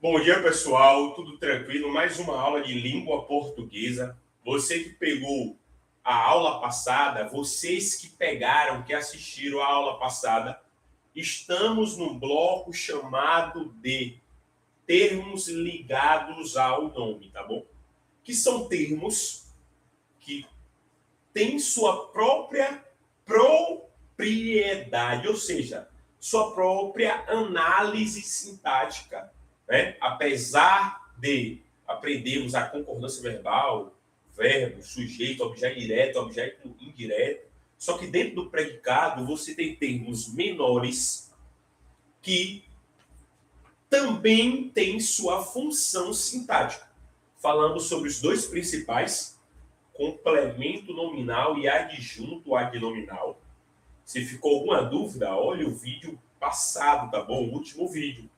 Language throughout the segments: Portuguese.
Bom dia, pessoal. Tudo tranquilo? Mais uma aula de língua portuguesa. Você que pegou a aula passada, vocês que pegaram, que assistiram a aula passada, estamos num bloco chamado de termos ligados ao nome, tá bom? Que são termos que têm sua própria propriedade, ou seja, sua própria análise sintática, né? Apesar de aprendermos a concordância verbal, verbo, sujeito, objeto direto, objeto indireto, só que dentro do predicado você tem termos menores que também têm sua função sintática. Falamos sobre os dois principais, complemento nominal e adjunto adnominal. Se ficou alguma dúvida, olhe o vídeo passado, tá bom? O último vídeo.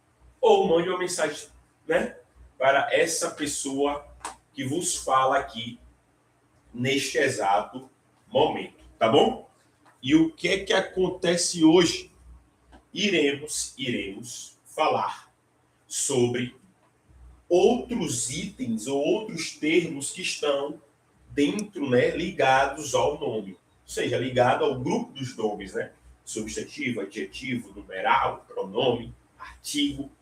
Ou mande uma mensagem, né, para essa pessoa que vos fala aqui neste exato momento, tá bom? E o que é que acontece hoje? Iremos falar sobre outros itens ou outros termos que estão dentro, né, ligados ao nome. Ou seja, ligado ao grupo dos nomes, né? Substantivo, adjetivo, numeral, pronome, artigo.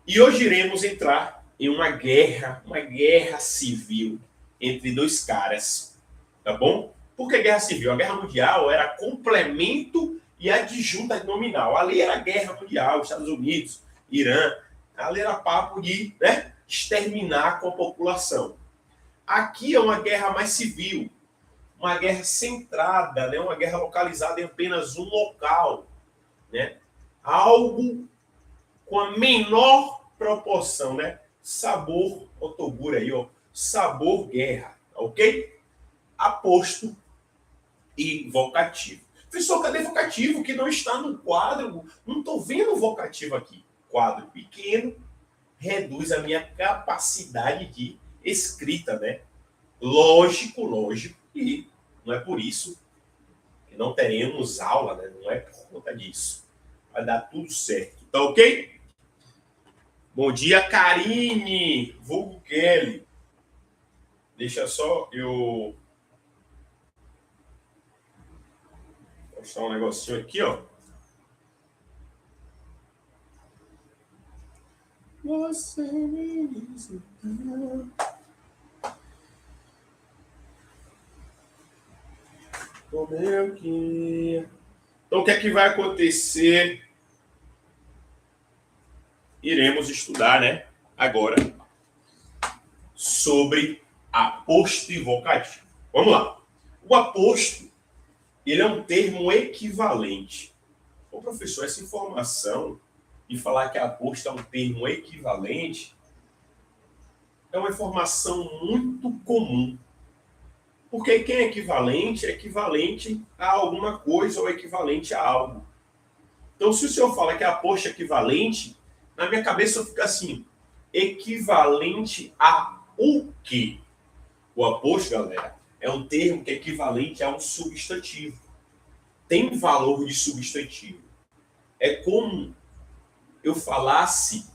E hoje iremos entrar em uma guerra civil entre dois caras, tá bom? Por que guerra civil? A guerra mundial era complemento e adjunto nominal. Ali era guerra mundial, Estados Unidos, Irã. Ali era papo de, né, exterminar com a população. Aqui é uma guerra mais civil, uma guerra centrada, né, uma guerra localizada em apenas um local, né? Algo com a menor proporção, né? Sabor, otogura aí, ó, sabor guerra, ok? Aposto e vocativo. Professor, cadê vocativo que não está no quadro? Não estou vendo o vocativo aqui. Quadro pequeno reduz a minha capacidade de escrita, né? Lógico, e não é por isso que não teremos aula, né? Não é por conta disso. Vai dar tudo certo, tá ok? Bom dia, Karine, vulgo Kelly. Deixa só eu mostrar um negocinho aqui, ó. Você me diz então. Então, o que é que vai acontecer? Iremos estudar, né, agora, sobre aposto e vocativo. Vamos lá. O aposto, ele é um termo equivalente. Ô, professor, essa informação de falar que aposto é um termo equivalente é uma informação muito comum. Porque quem é equivalente a alguma coisa ou equivalente a algo. Então, se o senhor fala que aposto é equivalente, na minha cabeça fica assim, equivalente a o quê? O aposto, galera, é um termo que é equivalente a um substantivo. Tem valor de substantivo. É como eu falasse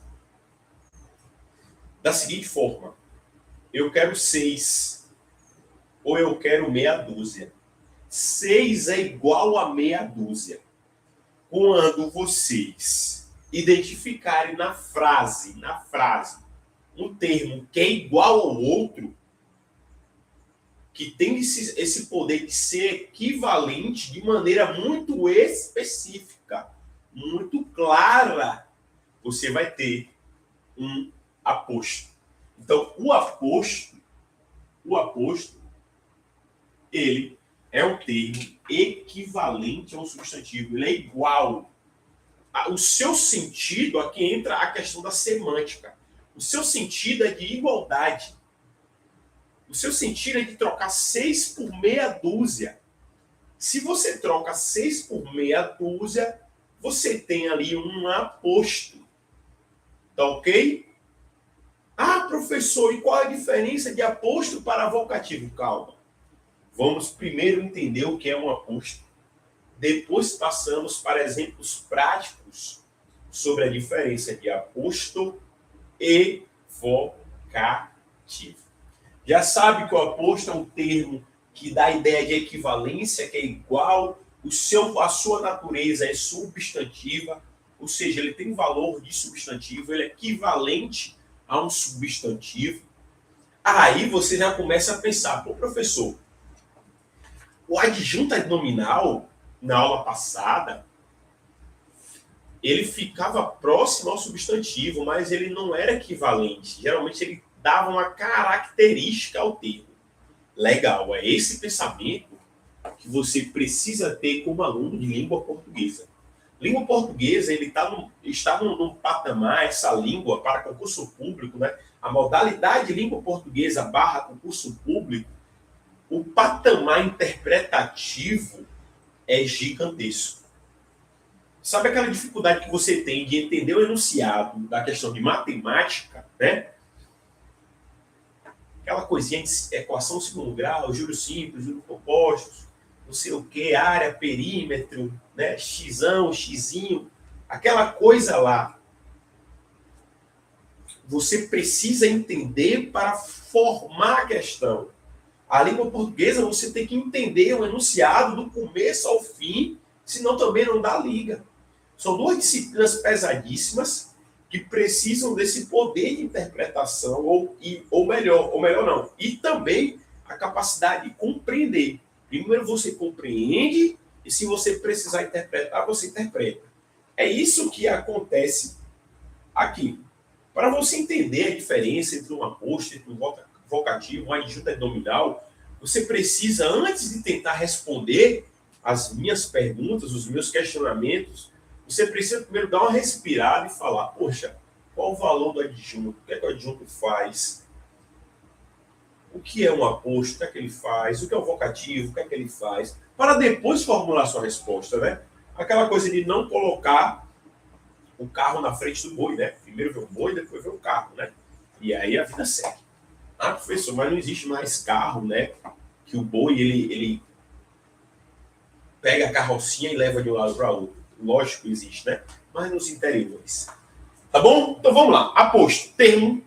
da seguinte forma: eu quero 6 ou eu quero meia dúzia. 6 é igual a meia dúzia. Quando vocês identificarem na frase, um termo que é igual ao outro, que tem esse poder de ser equivalente de maneira muito específica, muito clara, você vai ter um aposto. Então, o aposto, ele é um termo equivalente a um substantivo, ele é igual. O seu sentido, aqui entra a questão da semântica. O seu sentido é de igualdade. O seu sentido é de trocar 6 por meia dúzia. Se você troca 6 por meia dúzia, você tem ali um aposto. Tá ok? Ah, professor, e qual a diferença de aposto para vocativo? Calma. Vamos primeiro entender o que é um aposto. Depois passamos para exemplos práticos sobre a diferença de aposto evocativo. Já sabe que o aposto é um termo que dá a ideia de equivalência, que é igual, a sua natureza é substantiva, ou seja, ele tem valor de substantivo, ele é equivalente a um substantivo. Aí você já começa a pensar, pô, professor, o adjunto nominal, na aula passada, ele ficava próximo ao substantivo, mas ele não era equivalente. Geralmente ele dava uma característica ao termo. Legal, é esse pensamento que você precisa ter como aluno de língua portuguesa. Língua portuguesa, ele está num patamar, essa língua para concurso público, né? A modalidade de língua portuguesa / concurso público, o patamar interpretativo é gigantesco. Sabe aquela dificuldade que você tem de entender o enunciado da questão de matemática, né? Aquela coisinha de equação segundo grau, juros simples, juros compostos, não sei o que, área, perímetro, né? Xão, xizinho, aquela coisa lá. Você precisa entender para formar a questão. A língua portuguesa, você tem que entender o enunciado do começo ao fim, senão também não dá liga. São duas disciplinas pesadíssimas que precisam desse poder de interpretação, ou melhor não, e também a capacidade de compreender. Primeiro você compreende, e se você precisar interpretar, você interpreta. É isso que acontece aqui. Para você entender a diferença entre um aposto, entre um vocativo, um adjunto nominal, você precisa, antes de tentar responder as minhas perguntas, os meus questionamentos, você precisa primeiro dar uma respirada e falar, poxa, qual o valor do adjunto? O que é que o adjunto faz? O que é um aposto? O que é que ele faz? O que é um vocativo? O que é que ele faz? Para depois formular sua resposta, né? Aquela coisa de não colocar o carro na frente do boi, né? Primeiro vê o boi, depois vê o carro, né? E aí a vida segue. Ah, professor, mas não existe mais carro, né? Que o boi, ele pega a carrocinha e leva de um lado para outro. Lógico que existe, né? Mas nos interiores. Tá bom? Então vamos lá. Aposto, termo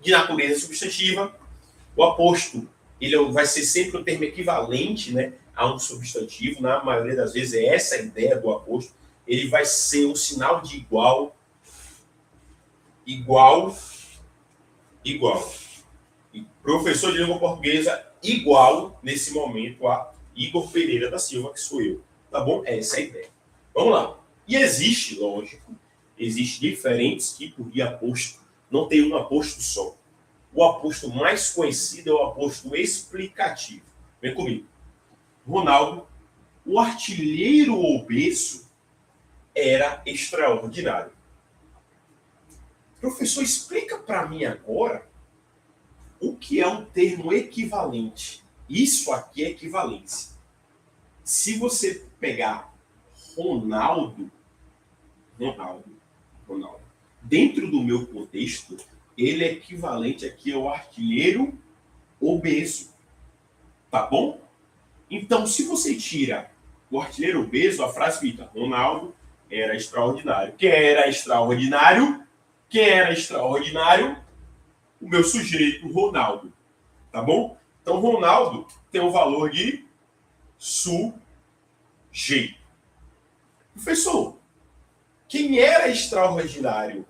de natureza substantiva. O aposto, ele vai ser sempre um termo equivalente, né, a um substantivo. Na maioria das vezes é essa a ideia do aposto. Ele vai ser um sinal de igual. E professor de língua portuguesa igual, nesse momento, a Igor Pereira da Silva, que sou eu. Tá bom? Essa é a ideia. Vamos lá. E existe, lógico, diferentes tipos de aposto. Não tem um aposto só. O aposto mais conhecido é o aposto explicativo. Vem comigo. Ronaldo, o artilheiro obeso, era extraordinário. Professor, explica para mim agora o que é um termo equivalente. Isso aqui é equivalência. Se você pegar Ronaldo, dentro do meu contexto, ele é equivalente aqui ao artilheiro obeso. Tá bom? Então, se você tira o artilheiro obeso, a frase fica: Ronaldo era extraordinário. Quem era extraordinário? O meu sujeito, Ronaldo. Tá bom? Então, Ronaldo tem o valor de sujeito. Professor, quem era extraordinário?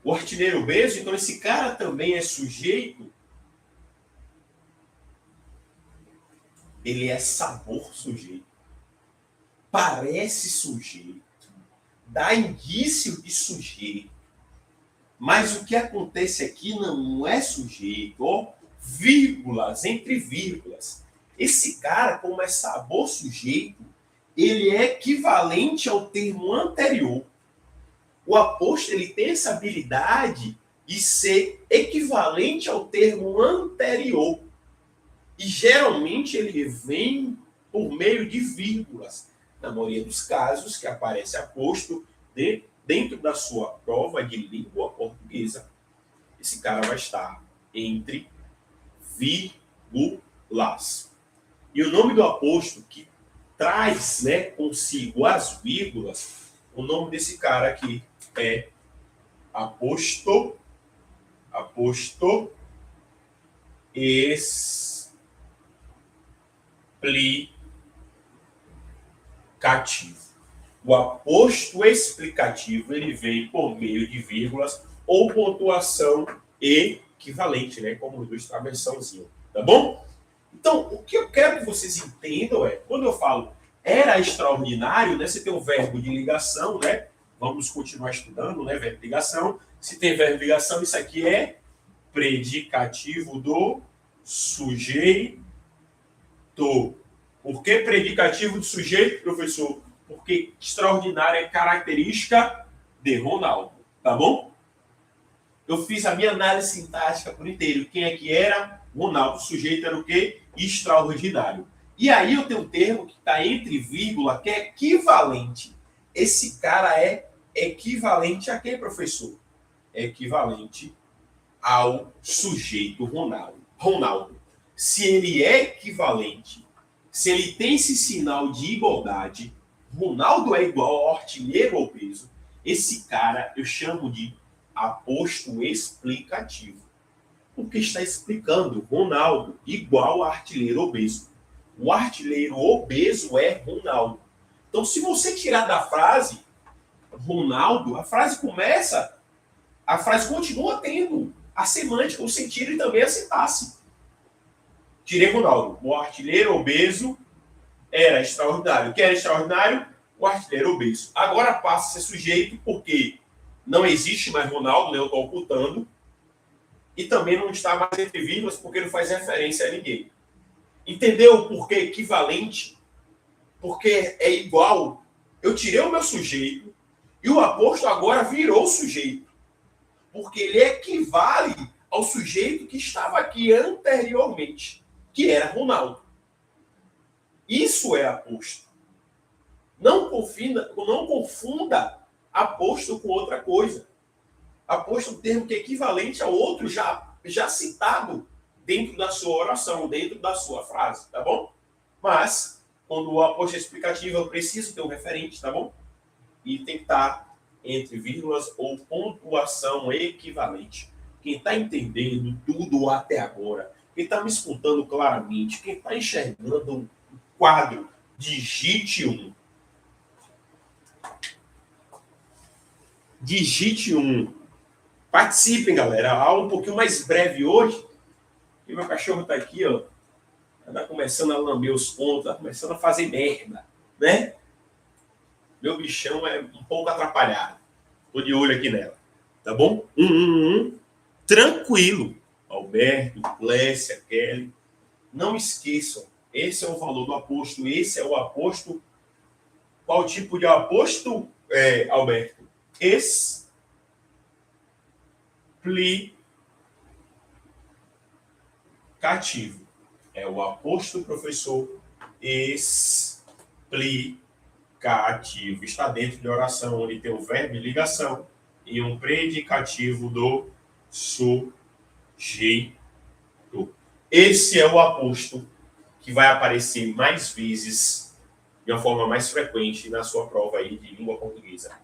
O artilheiro obeso, então esse cara também é sujeito? Ele é sabor sujeito. Parece sujeito. Dá indício de sujeito. Mas o que acontece aqui não é sujeito. Ó, vírgulas, entre vírgulas. Esse cara, como é sabor sujeito, ele é equivalente ao termo anterior. O aposto, ele tem essa habilidade de ser equivalente ao termo anterior. E geralmente ele vem por meio de vírgulas. Na maioria dos casos que aparece aposto dentro da sua prova de língua portuguesa, esse cara vai estar entre vírgulas. E o nome do aposto que traz, né, consigo as vírgulas, o nome desse cara aqui é aposto explicativo. O aposto explicativo ele vem por meio de vírgulas ou pontuação equivalente, né? Como do travessãozinho, tá bom? Então, o que eu quero que vocês entendam é, quando eu falo era extraordinário, né? Você tem um verbo de ligação, né? Vamos continuar estudando, né? Verbo de ligação. Se tem verbo de ligação, isso aqui é predicativo do sujeito. Por que predicativo do sujeito, professor? Porque extraordinário é característica de Ronaldo, tá bom? Eu fiz a minha análise sintática por inteiro. Quem é que era? Ronaldo. O sujeito era o quê? Extraordinário. E aí eu tenho um termo que está entre vírgula, que é equivalente. Esse cara é equivalente a quem, professor? É equivalente ao sujeito Ronaldo. Se ele é equivalente, se ele tem esse sinal de igualdade, Ronaldo é igual ao artilheiro obeso, esse cara eu chamo de aposto explicativo. Porque está explicando Ronaldo igual a artilheiro obeso. O artilheiro obeso é Ronaldo. Então, se você tirar da frase Ronaldo, a frase continua tendo a semântica, o sentido e também a sintaxe. Tirei Ronaldo. O artilheiro obeso era extraordinário. O que era extraordinário? O artilheiro obeso. Agora passa a ser sujeito porque não existe mais Ronaldo, né? Eu estou ocultando. E também não está mais entre vírgulas porque não faz referência a ninguém. Entendeu por que equivalente? Porque é igual. Eu tirei o meu sujeito e o aposto agora virou sujeito. Porque ele equivale ao sujeito que estava aqui anteriormente, que era Ronaldo. Isso é aposto. Não confunda aposto com outra coisa. Aposto é um termo que é equivalente ao outro já citado dentro da sua oração, dentro da sua frase, tá bom? Mas, quando o aposto é explicativo, eu preciso ter um referente, tá bom? E tem que estar entre vírgulas ou pontuação equivalente. Quem está entendendo tudo até agora, quem está me escutando claramente, quem está enxergando o quadro, digite 1. Digite 1. Participem, galera. A aula um pouquinho mais breve hoje. E meu cachorro está aqui, ó. Está começando a lamber os pontos, está começando a fazer merda, né? Meu bichão é um pouco atrapalhado. Estou de olho aqui nela. Tá bom? Tranquilo. Alberto, Clécia, Kelly. Não esqueçam. Esse é o valor do aposto. Esse é o aposto. Qual tipo de aposto, Alberto? Explicativo. É o aposto, professor, explicativo. Está dentro de oração, onde tem o verbo de ligação e um predicativo do sujeito. Esse é o aposto que vai aparecer mais vezes, de uma forma mais frequente, na sua prova aí de língua portuguesa.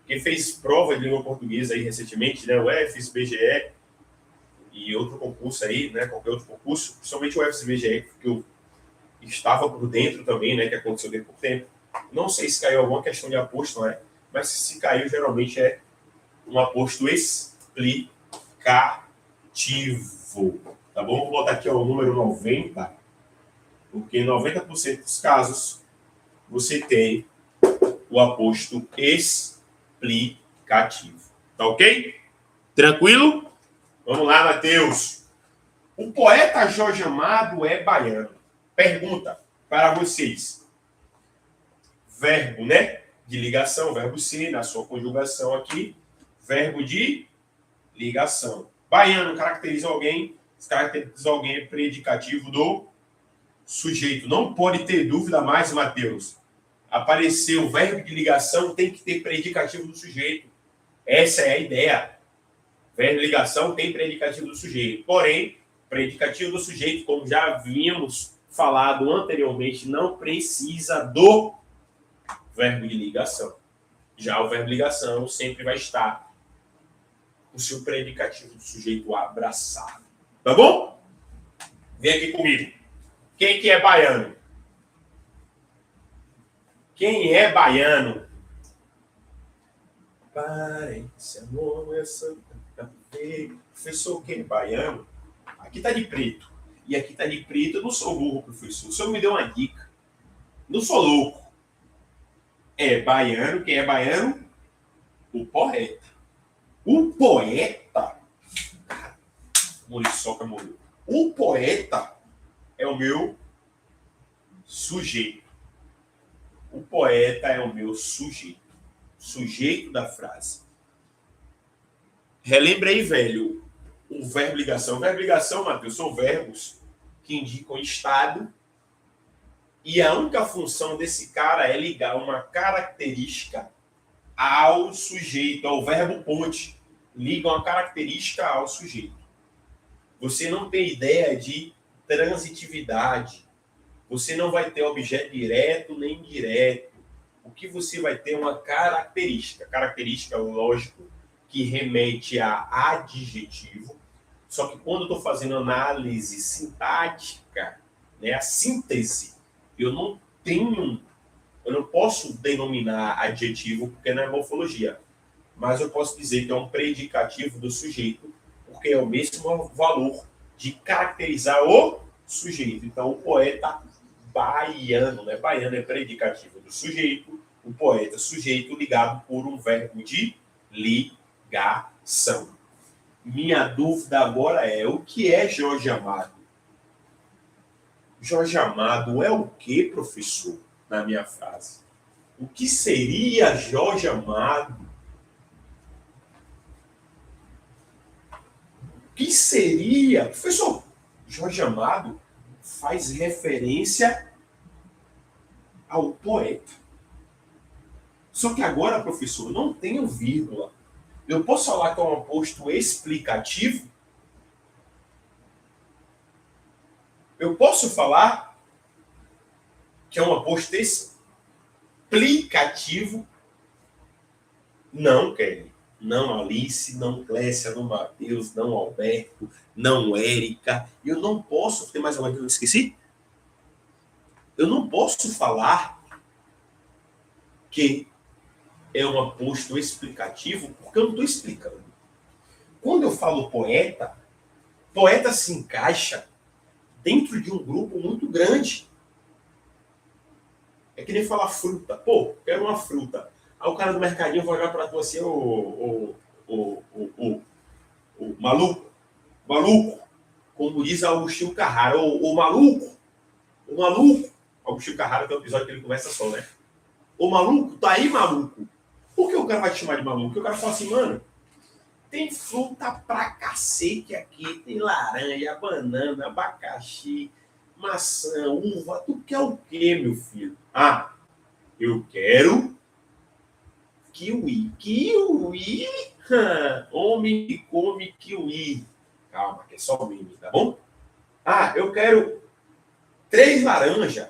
Quem fez prova de língua portuguesa aí recentemente, né, o UFSBGE e outro concurso aí, né, qualquer outro concurso, principalmente o UFSBGE, que eu estava por dentro também, né, que aconteceu dentro por tempo. Não sei se caiu alguma questão de aposto, né, mas se caiu, geralmente é um aposto explicativo. Tá bom? Vou botar aqui o número 90, porque em 90% dos casos você tem o aposto explicativo. Tá ok? Tranquilo? Vamos lá, Matheus. O poeta Jorge Amado é baiano. Pergunta para vocês. Verbo, né? De ligação, verbo ser, na sua conjugação aqui. Verbo de ligação. Baiano caracteriza alguém. Caracteriza alguém é predicativo do sujeito. Não pode ter dúvida mais, Matheus. Apareceu o verbo de ligação, tem que ter predicativo do sujeito. Essa é a ideia. Verbo de ligação tem predicativo do sujeito. Porém, predicativo do sujeito, como já havíamos falado anteriormente, não precisa do verbo de ligação. Já o verbo de ligação sempre vai estar o seu predicativo do sujeito abraçado. Tá bom? Vem aqui comigo. Quem que é baiano? Quem é baiano? Parece amor, essa... Professor, quem é baiano? Aqui tá de preto. E aqui tá de preto. Eu não sou burro, professor. O senhor me deu uma dica. Não sou louco. É baiano. Quem é baiano? O poeta. O poeta? Muriçoca morreu. O poeta é o meu sujeito. O poeta é o meu sujeito. Sujeito da frase. Relembrei, velho, o verbo ligação. O verbo ligação, Matheus, são verbos que indicam estado e a única função desse cara é ligar uma característica ao sujeito, ao verbo ponte. Liga uma característica ao sujeito. Você não tem ideia de transitividade. Você não vai ter objeto direto nem indireto. O que você vai ter é uma característica. Característica, lógico, que remete a adjetivo. Só que quando eu estou fazendo análise sintática, né, a síntese, eu não posso denominar adjetivo porque não é morfologia. Mas eu posso dizer que é um predicativo do sujeito, porque é o mesmo valor de caracterizar o sujeito. Então, o poeta baiano, né? Baiano é predicativo do sujeito, o poeta sujeito ligado por um verbo de ligação. Minha dúvida agora é, o que é Jorge Amado? Jorge Amado é o que, professor, na minha frase? O que seria Jorge Amado? O que seria? Professor, Jorge Amado faz referência ao poeta. Só que agora, professor, não tenho vírgula. Eu posso falar que é um aposto explicativo? Eu posso falar que é um aposto explicativo? Não, Kelly. Não Alice, não Clécia, não Matheus, não Alberto, não Érica. Eu não posso... Tem mais alguma coisa que eu esqueci? Eu não posso falar que é um aposto explicativo porque eu não estou explicando. Quando eu falo poeta, poeta se encaixa dentro de um grupo muito grande. É que nem falar fruta. Pô, quero uma fruta. Aí o cara do mercadinho vai olhar para tu assim, o maluco, como diz Agostinho Carrara, o maluco. Agostinho Carrara tem um episódio que ele começa só, né? Ô maluco, tá aí, maluco? Por que o cara vai te chamar de maluco? Porque o cara fala assim, mano, tem fruta pra cacete aqui, tem laranja, banana, abacaxi, maçã, uva, tu quer o quê, meu filho? Ah, eu quero kiwi. Kiwi? Homem que come kiwi. Calma, que é só meme, tá bom? Ah, eu quero 3 laranjas.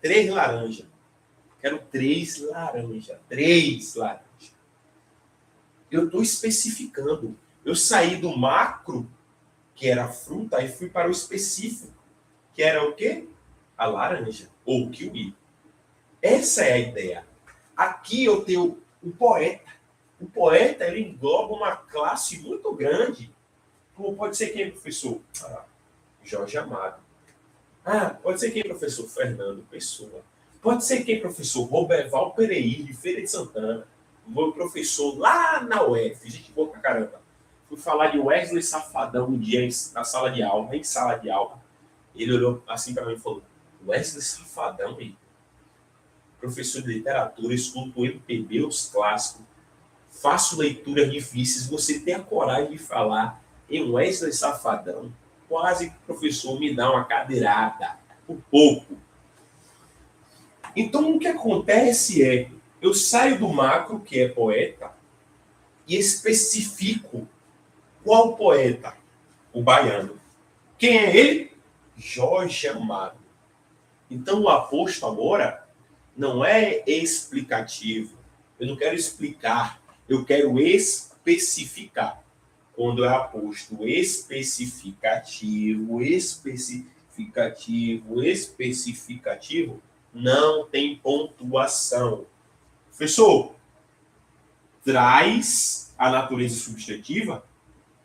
3 laranjas. Quero 3 laranjas. 3 laranjas. Eu estou especificando. Eu saí do macro, que era a fruta, e fui para o específico, que era o quê? A laranja, ou o kiwi. Essa é a ideia. Aqui eu tenho o poeta. O poeta, ele engloba uma classe muito grande. Como pode ser quem, professor? Jorge Amado. Pode ser quem, professor? Fernando Pessoa. Pode ser quem, professor? Roberval Pereira, de Feira de Santana. Meu professor lá na UF, gente boa pra caramba. Fui falar de Wesley Safadão um dia na sala de aula, em sala de aula. Ele olhou assim para mim e falou, Wesley Safadão, hein? Professor de literatura, escuto o MPB, os clássicos, faço leituras difíceis, você tem a coragem de falar em Wesley Safadão? Quase que o professor me dá uma cadeirada, por pouco. Então, o que acontece é, eu saio do macro, que é poeta, e especifico qual poeta? O baiano. Quem é ele? Jorge Amado. Então, o aposto agora não é explicativo. Eu não quero explicar, eu quero especificar. Quando é aposto especificativo, não tem pontuação. Professor, traz a natureza substantiva?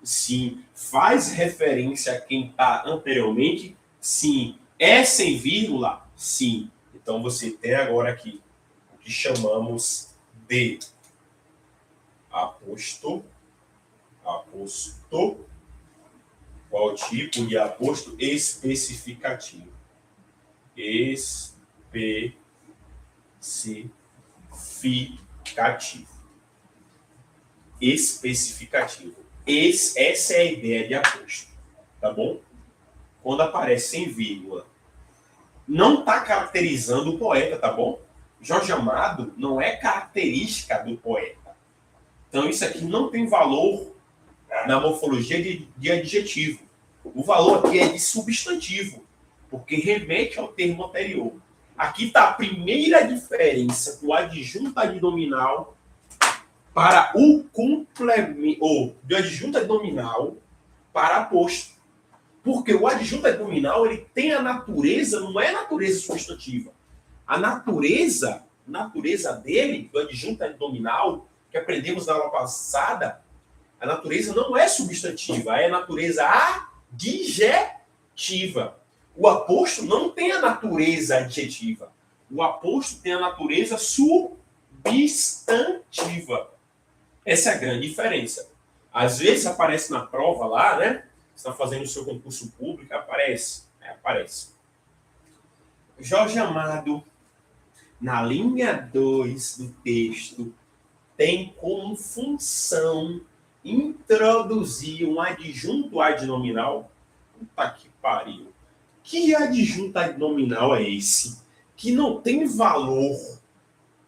Sim. Faz referência a quem está anteriormente? Sim. É sem vírgula? Sim. Então, você tem agora aqui o que chamamos de aposto. Qual tipo de aposto? Especificativo. Especificativo. Essa é a ideia de aposto. Tá bom? Quando aparece sem vírgula, não está caracterizando o poeta, tá bom? Jorge Amado não é característica do poeta. Então, isso aqui não tem valor na morfologia de adjetivo. O valor aqui é de substantivo, porque remete ao termo anterior. Aqui está a primeira diferença do adjunto adnominal para o complemento, ou do adjunto adnominal para aposto. Porque o adjunto adnominal, ele tem a natureza, não é a natureza substantiva. A natureza dele, do adjunto adnominal, que aprendemos na aula passada, a natureza não é substantiva, é a natureza adjetiva. O aposto não tem a natureza adjetiva. O aposto tem a natureza substantiva. Essa é a grande diferença. Às vezes aparece na prova lá, né? Você está fazendo o seu concurso público, aparece. Jorge Amado, na linha 2 do texto, tem como função introduzir um adjunto adnominal. Puta que pariu. Que adjunto adnominal é esse? Que não tem valor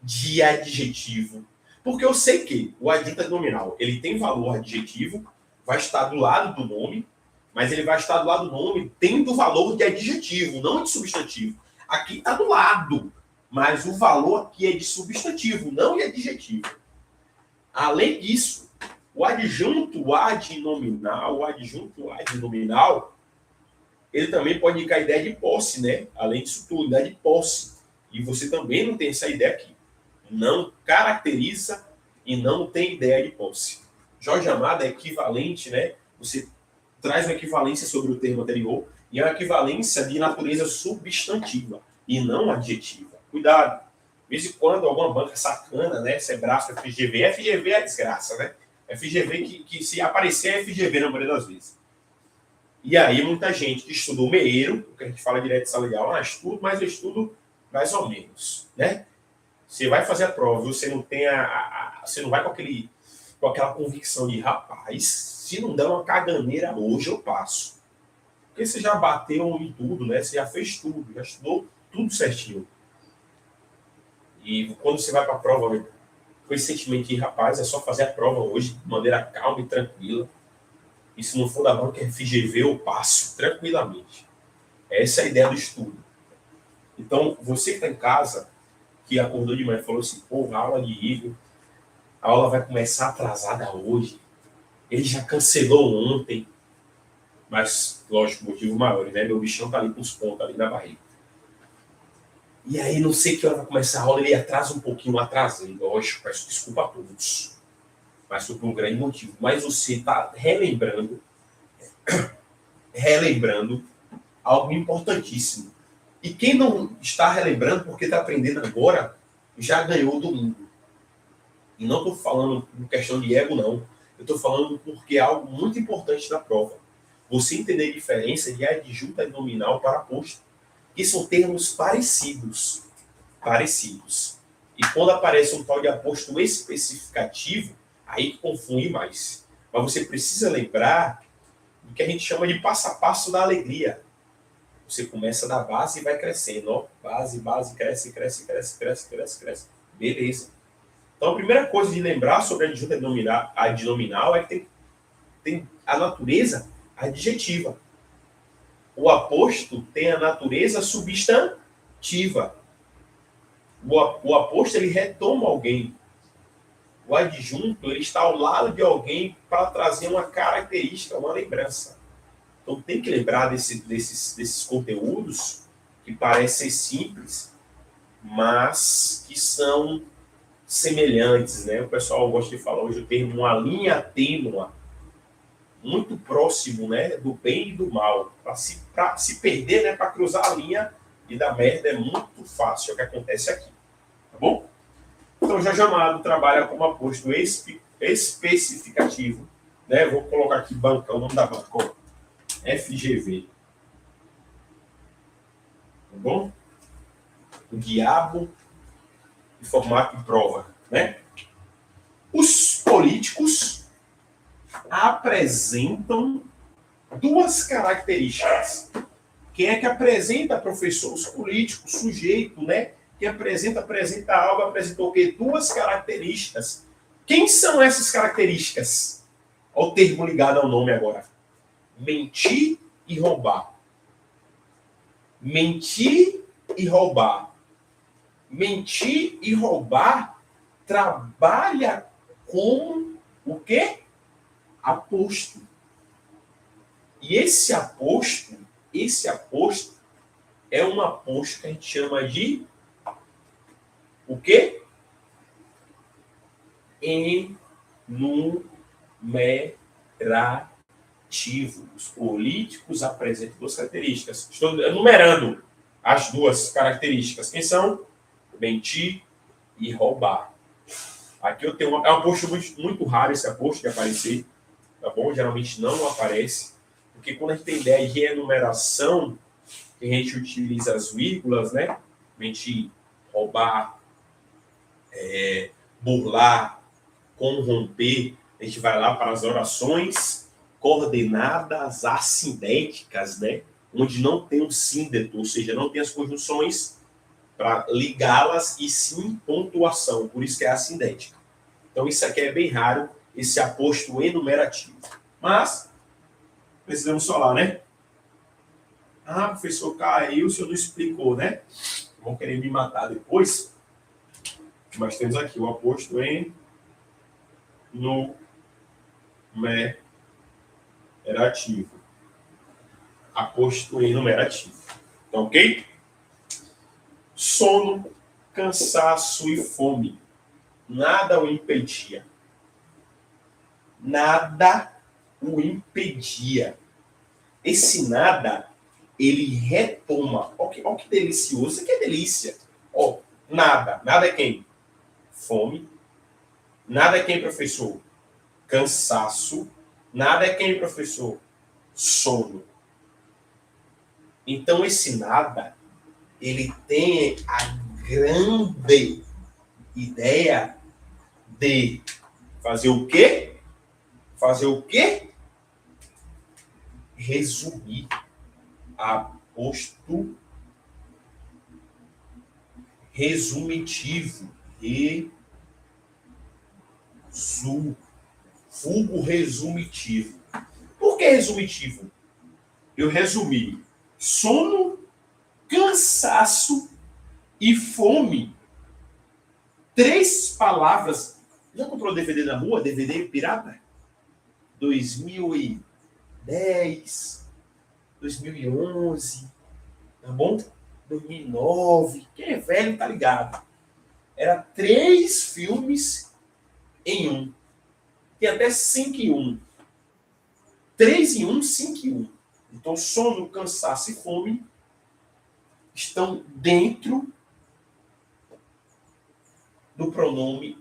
de adjetivo. Porque eu sei que o adjunto adnominal, ele tem valor adjetivo, vai estar do lado do nome, mas ele vai estar do lado do nome tendo valor de adjetivo, não de substantivo. Aqui está do lado, mas o valor aqui é de substantivo, não de adjetivo. Além disso, o adjunto adnominal, ele também pode indicar a ideia de posse, né? Além disso tudo, ideia de posse. E você também não tem essa ideia aqui. Não caracteriza e não tem ideia de posse. Jorge Amado é equivalente, né? Você traz uma equivalência sobre o termo anterior e é uma equivalência de natureza substantiva e não adjetiva. Cuidado. De vez em quando, alguma banca sacana, né? Sebrasco, FGV. FGV é a desgraça, né? FGV que se aparecer é FGV na maioria das vezes. E aí, muita gente que estudou meeiro, porque a gente fala direto de sala de aula, estudo, mas eu estudo mais ou menos, né? Você vai fazer a prova, você não tem você não vai com aquela convicção de, rapaz, se não der uma caganeira hoje, eu passo. Porque você já bateu em tudo, né? Você já fez tudo, já estudou tudo certinho. E quando você vai para a prova, com esse sentimento de, rapaz, é só fazer a prova hoje de maneira calma e tranquila. E se não for da banca FGV, eu passo tranquilamente. Essa é a ideia do estudo. Então, você que está em casa, que acordou de manhã e falou assim, pô, a aula de Igor, a aula vai começar atrasada hoje. Ele já cancelou ontem. Mas, lógico, motivo maior, né? Meu bichão tá ali com os pontos ali na barriga. E aí, não sei que hora vai começar a aula, ele atrasa um pouquinho, atrasei. Lógico, peço desculpa a todos. Mas foi por um grande motivo. Mas você está relembrando algo importantíssimo. E quem não está relembrando, porque está aprendendo agora, já ganhou o domingo. E não estou falando por questão de ego, não. Eu estou falando porque é algo muito importante na prova. Você entender a diferença de adjunto adnominal para aposto. Que são termos parecidos. E quando aparece um tal de aposto especificativo, aí que confunde mais. Mas você precisa lembrar do que a gente chama de passo a passo da alegria. Você começa da base e vai crescendo. Ó. Base, cresce. Beleza. Então, a primeira coisa de lembrar sobre a adjunto adnominal é que tem a natureza adjetiva. O aposto tem a natureza substantiva. O aposto, ele retoma alguém. O adjunto ele está ao lado de alguém para trazer uma característica, uma lembrança. Então tem que lembrar desses conteúdos que parecem simples, mas que são semelhantes, né? O pessoal gosta de falar hoje o termo uma linha tênue, muito próximo, né, do bem e do mal. Para se perder, né, para cruzar a linha e dar merda é muito fácil, é o que acontece aqui. Tá bom? Então, Jorge Amado trabalha como aposto especificativo. Né? Vou colocar aqui banca, o nome da banca, ó, FGV. Tá bom? O diabo em formato de prova. Né? Os políticos apresentam duas características. Quem é que apresenta, professor? Os políticos, o sujeito, né? Que apresenta algo, apresentou o quê? Duas características. Quem são essas características? Olha o termo ligado ao nome agora. Mentir e roubar. Mentir e roubar. Mentir e roubar trabalha como o quê? Aposto. E esse aposto é um aposto que a gente chama de o quê? Enumerativo. Os políticos apresentam duas características. Estou enumerando as duas características. Quem são? Mentir e roubar. Aqui eu tenho é um aposto muito raro esse aposto de aparecer. Tá bom? Geralmente não aparece. Porque quando a gente tem ideia de enumeração, que a gente utiliza as vírgulas, né? Mentir, roubar, burlar, corromper, a gente vai lá para as orações coordenadas assindéticas, né? Onde não tem um síndeto, ou seja, não tem as conjunções para ligá-las e sim pontuação, por isso que é assindética. Então isso aqui é bem raro, esse aposto enumerativo. Mas, precisamos falar, né? Ah, professor, caiu, o senhor não explicou, né? Vão querer me matar depois. Mas temos aqui o aposto enumerativo. Aposto enumerativo. Tá ok? Sono, cansaço e fome. Nada o impedia. Nada o impedia. Esse nada, ele retoma. Olha que delicioso. Isso aqui é delícia. Ó, nada. Nada é quem? Fome. Nada é quem, professor? Cansaço. Nada é quem, professor? Sono. Então, esse nada, ele tem a grande ideia de fazer o quê? Fazer o quê? Resumir. Aposto resumitivo. Vulgo resumitivo. Por que resumitivo? Eu resumi sono, cansaço e fome. 3 palavras. Já comprou DVD na rua? DVD pirata? 2010, 2011, tá bom? 2009. Quem é velho tá ligado. Era 3 filmes em um. Tem até 5 em 1. 3 em 1, 5 em 1. Então, sono, cansaço e fome estão dentro do pronome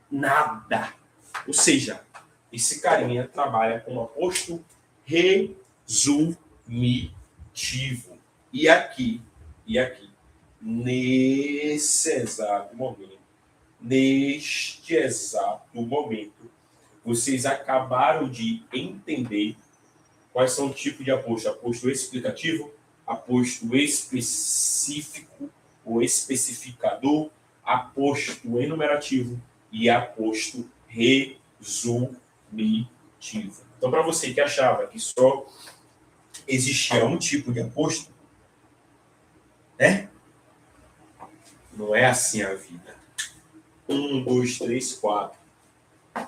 nada. Ou seja, esse carinha trabalha com aposto resumitivo. E aqui, neste exato momento, vocês acabaram de entender quais são os tipos de aposto. Aposto explicativo, aposto específico ou especificador, aposto enumerativo e aposto resumitivo. Então, para você que achava que só existia um tipo de aposto, né? Não é assim a vida. 1, 2, 3, 4.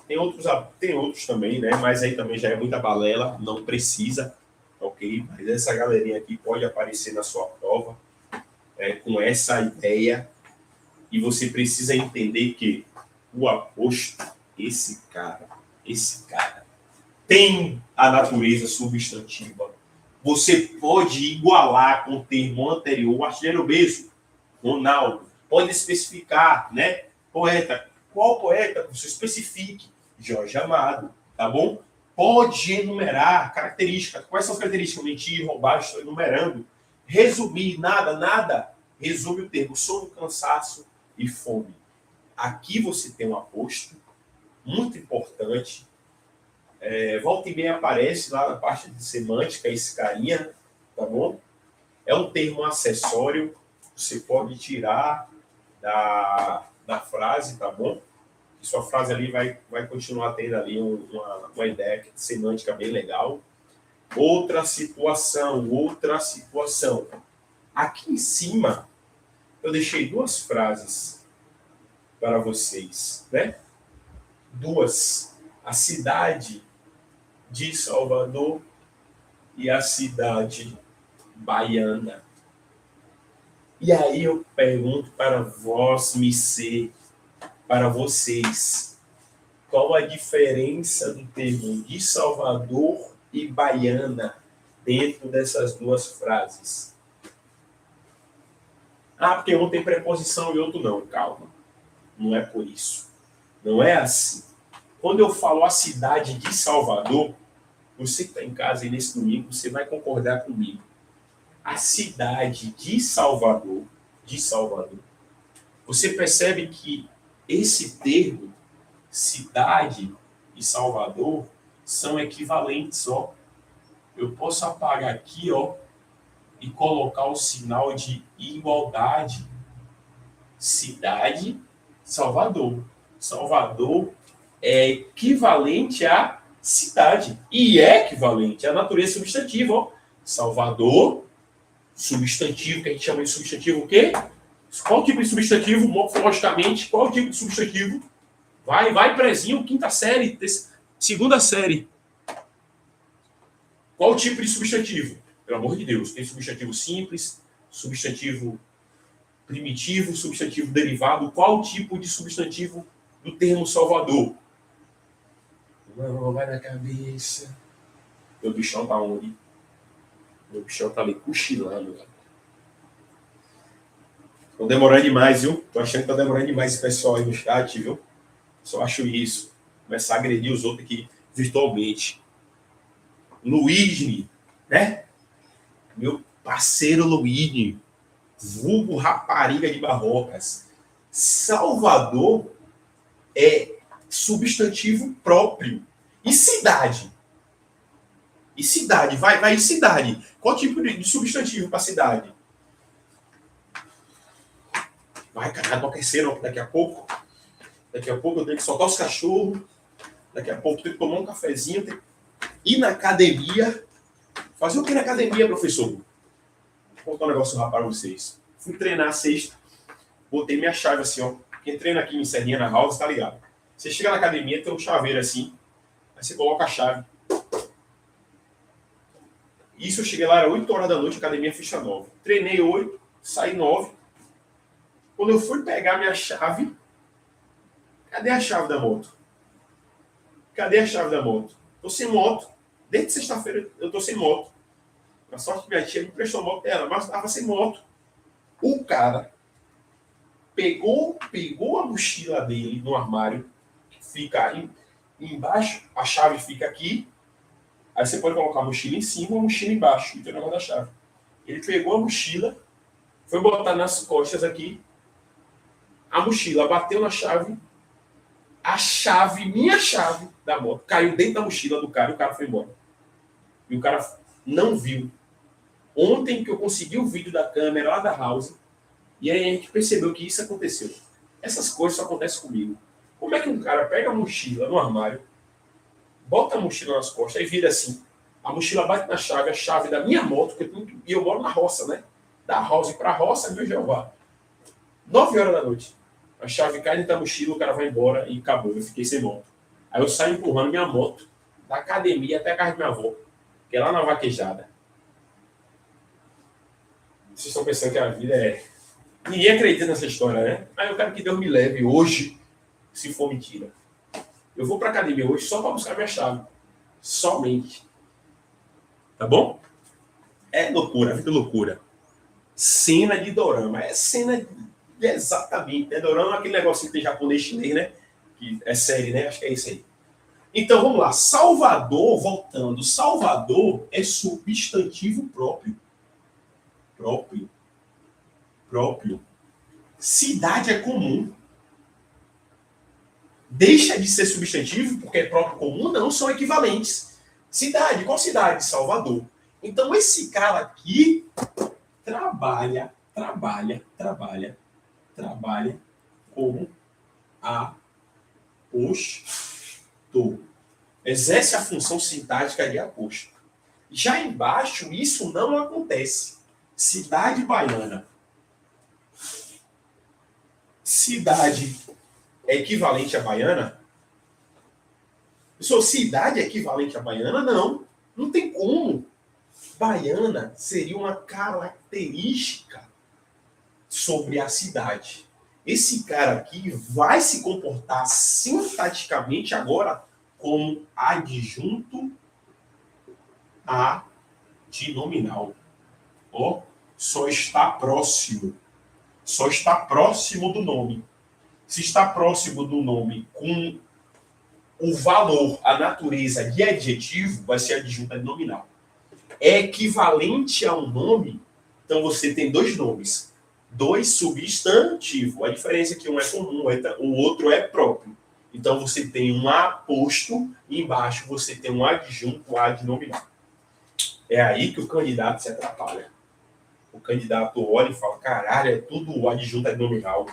Tem outros também, né? Mas aí também já é muita balela, não precisa, ok? Mas essa galerinha aqui pode aparecer na sua prova com essa ideia, e você precisa entender que o aposto, esse cara, tem a natureza substantiva. Você pode igualar com o termo anterior, o artilheiro obeso, Ronaldo, pode especificar, né? Poeta, qual poeta? Você especifique. Jorge Amado, tá bom? Pode enumerar características. Quais são as características? Mentir, roubar, estou enumerando. Resumir, nada. Resume o termo sono, cansaço e fome. Aqui você tem um aposto muito importante. Volta e meia aparece lá na parte de semântica esse carinha, tá bom? É um termo acessório, você pode tirar da frase, tá bom? E sua frase ali vai continuar tendo ali uma ideia semântica bem legal. Outra situação. Aqui em cima, eu deixei duas frases para vocês, né? Duas. A cidade de Salvador e a cidade baiana. E aí eu pergunto para vocês, qual a diferença do termo de Salvador e baiana dentro dessas duas frases? Porque um tem preposição e outro não. Calma, não é por isso. Não é assim. Quando eu falo a cidade de Salvador, você que está em casa aí nesse domingo, você vai concordar comigo. A cidade de Salvador, você percebe que esse termo, cidade e Salvador, são equivalentes, ó. Eu posso apagar aqui, ó, e colocar o sinal de igualdade. Cidade, Salvador. Salvador é equivalente à cidade. E é equivalente à natureza substantiva, ó. Salvador, substantivo, que a gente chama de substantivo o quê? Qual tipo de substantivo, morfologicamente? Qual tipo de substantivo? Vai, prezinho, quinta série, segunda série. Qual tipo de substantivo? Pelo amor de Deus, tem substantivo simples, substantivo primitivo, substantivo derivado. Qual tipo de substantivo do termo Salvador? Não, vai na cabeça. Meu bichão tá onde? Meu bichão tá ali cochilando, cara. Tô demorando demais, viu? Tô achando que tá demorando demais esse pessoal aí no chat, viu? Só acho isso. Começar a agredir os outros aqui virtualmente. Luísne, né? Meu parceiro Luísne, vulgo rapariga de Barrocas. Salvador é substantivo próprio. E cidade? E cidade? Vai cidade. Qual tipo de substantivo para cidade? Vai, cara, não aquecer não, daqui a pouco eu tenho que soltar os cachorros, daqui a pouco eu tenho que tomar um cafezinho, tenho que ir na academia. Fazer o que na academia, professor? Vou contar um negócio rápido para vocês. Fui treinar sexta, botei minha chave assim, ó. Quem treina aqui em Serrinha na house, tá ligado? Você chega na academia, tem um chaveiro assim, aí você coloca a chave. Isso eu cheguei lá, era 8 horas da noite, a academia fecha 9. Treinei 8, saí 9. Quando eu fui pegar minha chave, cadê a chave da moto? Tô sem moto. Desde sexta-feira eu tô sem moto. A sorte que minha tia me prestou a moto dela, mas estava sem moto. O cara pegou a mochila dele no armário, que fica embaixo, a chave fica aqui. Aí você pode colocar a mochila em cima ou a mochila embaixo, e tem o negócio da chave. Ele pegou a mochila, foi botar nas costas aqui, a mochila bateu na chave, minha chave da moto, caiu dentro da mochila do cara e o cara foi embora. E o cara não viu. Ontem que eu consegui o vídeo da câmera lá da house, e aí a gente percebeu que isso aconteceu. Essas coisas só acontecem comigo. Como é que um cara pega a mochila no armário, bota a mochila nas costas e vira assim, a mochila bate na chave, a chave da minha moto, e eu moro na roça, né? Da house para a roça, meu Jeová. 9 horas da noite. A chave cai dentro da mochila, o cara vai embora e acabou. Eu fiquei sem moto. Aí eu saio empurrando minha moto da academia até a casa de minha avó, que é lá na Vaquejada. Vocês estão pensando que a vida é... Ninguém acredita nessa história, né? Aí eu quero que Deus me leve hoje, se for mentira. Eu vou pra academia hoje só para buscar minha chave. Somente. Tá bom? É loucura, a vida é loucura. Cena de dorama. É cena de... Exatamente. Né? Dorama é aquele negocinho que tem japonês chinês, né? Que é série, né? Acho que é isso aí. Então, vamos lá. Salvador, voltando. Salvador é substantivo próprio. Próprio. Cidade é comum. Deixa de ser substantivo porque é próprio comum? Não, são equivalentes. Cidade, qual cidade? Salvador. Então, esse cara aqui trabalha como aposto. Exerce a função sintática de aposto. Já embaixo, isso não acontece. Cidade baiana. Cidade é equivalente à baiana? Cidade é equivalente à baiana? Não. Não tem como. Baiana seria uma característica sobre a cidade. Esse cara aqui vai se comportar sintaticamente agora como adjunto adnominal. Ó, só está próximo. Só está próximo do nome. Se está próximo do nome com o valor, a natureza de adjetivo, vai ser adjunto adnominal. É equivalente a um nome, então você tem dois nomes, dois substantivos. A diferença é que um é comum, o outro é próprio. Então você tem um aposto e embaixo você tem um adjunto adnominal. É aí que o candidato se atrapalha. O candidato olha e fala, caralho, é tudo adjunto adnominal.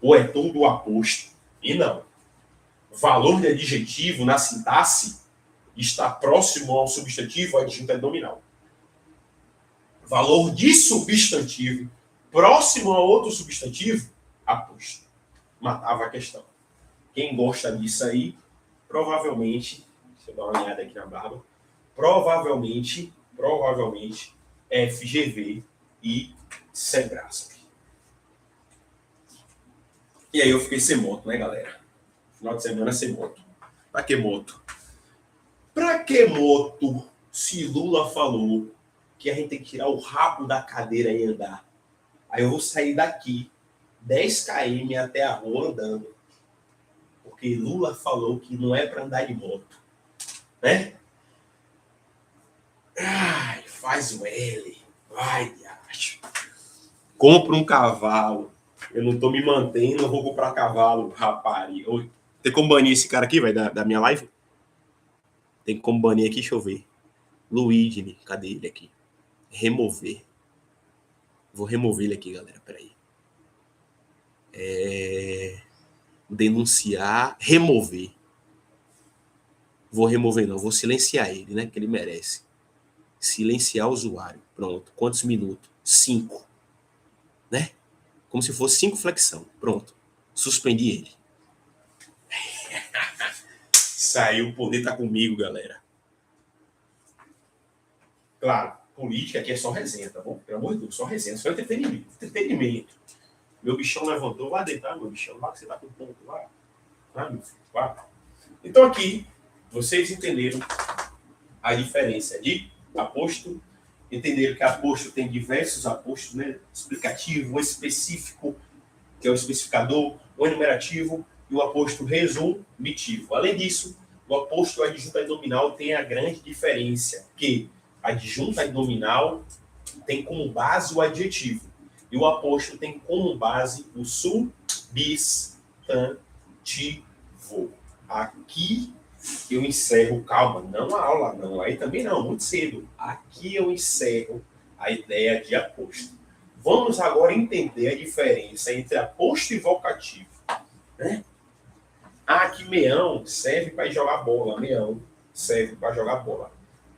Ou é tudo aposto. E não. Valor de adjetivo na sintaxe está próximo ao substantivo adjunto adnominal. Valor de substantivo próximo a outro substantivo, aposto. Matava a questão. Quem gosta disso aí, provavelmente, deixa eu dar uma olhada aqui na barba, provavelmente, FGV e Sebrasp. E aí eu fiquei sem moto, né, galera? Final de semana sem moto. Pra que moto? Pra que moto se Lula falou que a gente tem que tirar o rabo da cadeira e andar? Aí eu vou sair daqui 10 km até a rua andando. Porque Lula falou que não é para andar de moto. Né? Ai, faz o L. Vai, acho. Compra um cavalo. Eu não tô me mantendo, eu vou comprar cavalo, rapaz. Tem como banir esse cara aqui, vai, da minha live? Tem como banir aqui, deixa eu ver. Luigi, cadê ele aqui? Remover. Vou remover ele aqui, galera, peraí. Denunciar, remover. Vou remover não, vou silenciar ele, né, que ele merece. Silenciar o usuário. Pronto. Quantos minutos? 5. Né? Como se fosse 5 flexão. Pronto. Suspendi ele. Saiu, o poder tá comigo, galera. Claro, política aqui é só resenha, tá bom? Pelo amor de Deus, só resenha, só entretenimento. Meu bichão levantou, vai deitar, meu bichão, lá que você tá com ponto lá. Vai, meu filho, vai. Então aqui, vocês entenderam a diferença de aposto, entenderam que aposto tem diversos apostos, né? Explicativo, o específico, que é o especificador, o enumerativo e o aposto resumitivo. Além disso, o aposto adjunto adnominal tem a grande diferença que adjunto adnominal tem como base o adjetivo e o aposto tem como base o substantivo. Aqui eu encerro, calma, não a aula, não, aí também não, muito cedo. Aqui eu encerro a ideia de aposto. Vamos agora entender a diferença entre aposto e vocativo. Né? Aqui, meião serve para jogar bola, meião serve para jogar bola.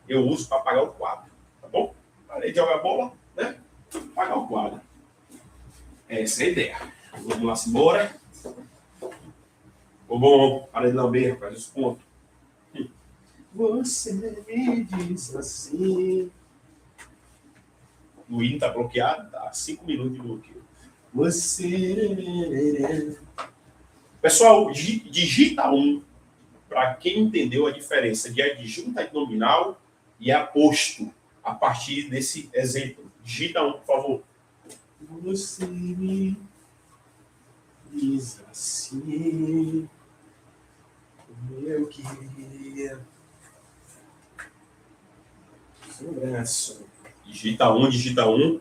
Eu uso para pagar o quadro, tá bom? Parei de jogar bola, né? Pagar o quadro. Essa é a ideia. Vamos lá, embora. Ficou bom. Para de lamber, rapaz, os pontos. Você me diz assim. O hino tá bloqueado, tá 5 minutos de bloqueio. Você. Pessoal, digita 1 para quem entendeu a diferença de adjunto adnominal e aposto a partir desse exemplo. Digita 1, por favor. Você me diz assim. Eu queria. Seu braço. Digita 1, digita 1.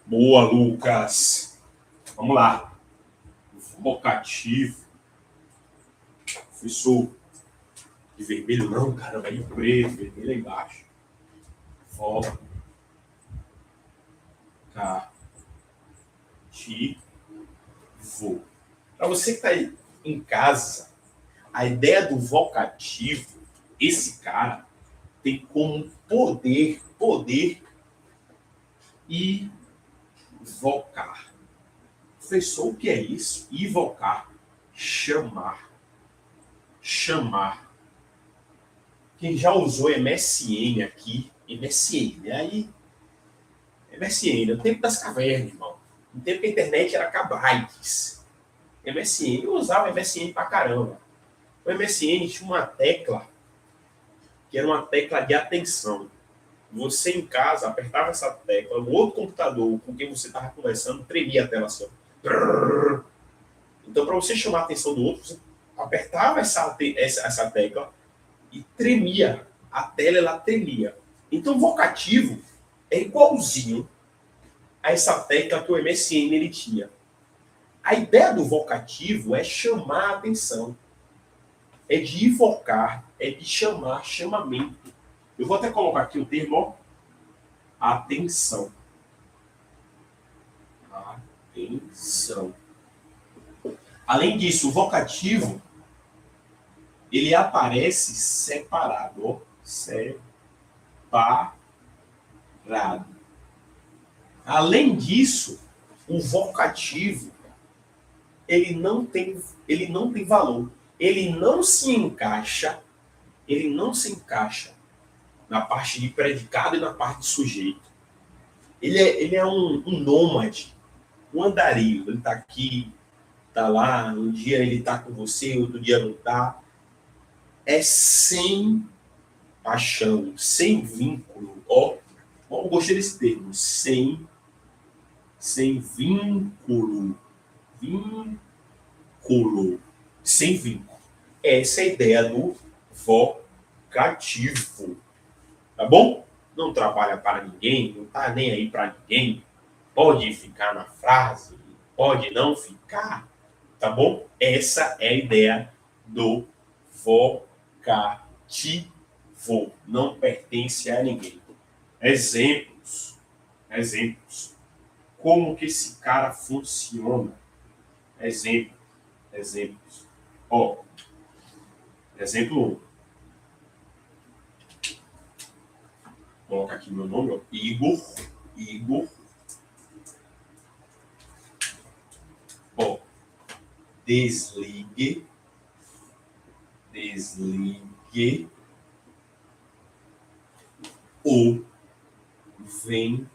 Boa, Lucas. Vamos lá. Vocativo. Professor. De vermelho não, cara. Vai de preto. Vermelho é embaixo. Vocativo. Para você que está aí em casa, a ideia do vocativo, esse cara tem como poder invocar. Professor, o que é isso? Invocar. Chamar. Quem já usou MSN aqui, MSN, aí MSN, no tempo das cavernas, irmão. No tempo que a internet era kbytes. MSN, eu usava MSN pra caramba. O MSN tinha uma tecla, que era uma tecla de atenção. Você em casa apertava essa tecla, no outro computador com quem você estava conversando, tremia a tela assim. Então, para você chamar a atenção do outro, você apertava essa tecla e tremia. A tela, ela tremia. Então, vocativo é igualzinho a essa tecla que o MSN ele tinha. A ideia do vocativo é chamar a atenção. É de invocar, é de chamar, chamamento. Eu vou até colocar aqui o termo atenção. Atenção. Além disso, o vocativo ele aparece separado, ó, separado. Além disso, o vocativo ele não tem valor. Ele não se encaixa na parte de predicado e na parte de sujeito. Ele é um nômade, um andarilho. Ele está aqui, está lá, um dia ele está com você, outro dia não está. É sem paixão, sem vínculo. Ó, eu gostei desse termo, sem vínculo. Sem vínculo. Essa é a ideia do vocativo. Tá bom? Não trabalha para ninguém, não tá nem aí para ninguém. Pode ficar na frase, pode não ficar. Tá bom? Essa é a ideia do vocativo. Não pertence a ninguém. Exemplos. Como que esse cara funciona? Exemplos. Ó, exemplo 1. Vou colocar aqui meu nome, ó. Igor. Ó, desligue o ventilador.